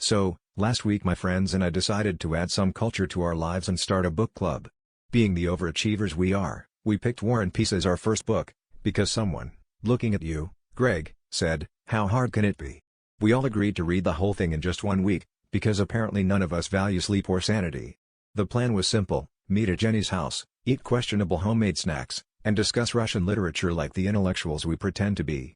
So, last week my friends and I decided to add some culture to our lives and start a book club. Being the overachievers we are, we picked War and Peace as our first book, because someone, looking at you, Greg, said, "How hard can it be?" We all agreed to read the whole thing in just 1 week, because apparently none of us value sleep or sanity. The plan was simple: meet at Jenny's house, eat questionable homemade snacks, and discuss Russian literature like the intellectuals we pretend to be.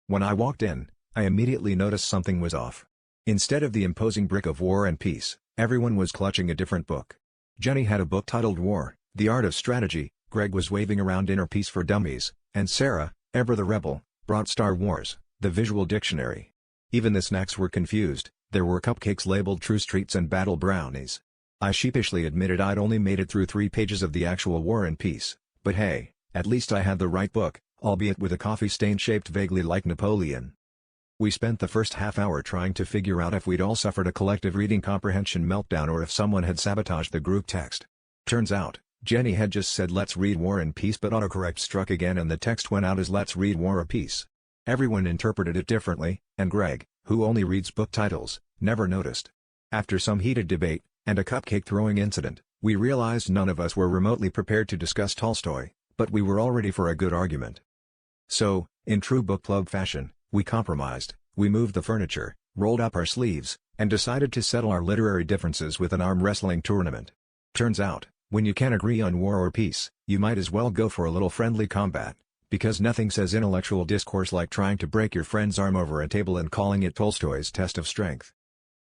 When I walked in, I immediately noticed something was off. Instead of the imposing brick of War and Peace, everyone was clutching a different book. Jenny had a book titled War, The Art of Strategy, Greg was waving around Inner Peace for Dummies, and Sarah, ever the rebel, brought Star Wars, the visual dictionary. Even the snacks were confused. There were cupcakes labeled True Streets and Battle Brownies. I sheepishly admitted I'd only made it through 3 pages of the actual War and Peace, but hey, at least I had the right book, albeit with a coffee stain shaped vaguely like Napoleon. We spent the first half hour trying to figure out if we'd all suffered a collective reading comprehension meltdown or if someone had sabotaged the group text. Turns out, Jenny had just said let's read War and Peace, but autocorrect struck again and the text went out as let's read War or Peace. Everyone interpreted it differently, and Greg, who only reads book titles, never noticed. After some heated debate, and a cupcake throwing incident, we realized none of us were remotely prepared to discuss Tolstoy, but we were all ready for a good argument. So, in true book club fashion, we compromised. We moved the furniture, rolled up our sleeves, and decided to settle our literary differences with an arm wrestling tournament. Turns out, when you can't agree on War or Peace, you might as well go for a little friendly combat, because nothing says intellectual discourse like trying to break your friend's arm over a table and calling it Tolstoy's test of strength.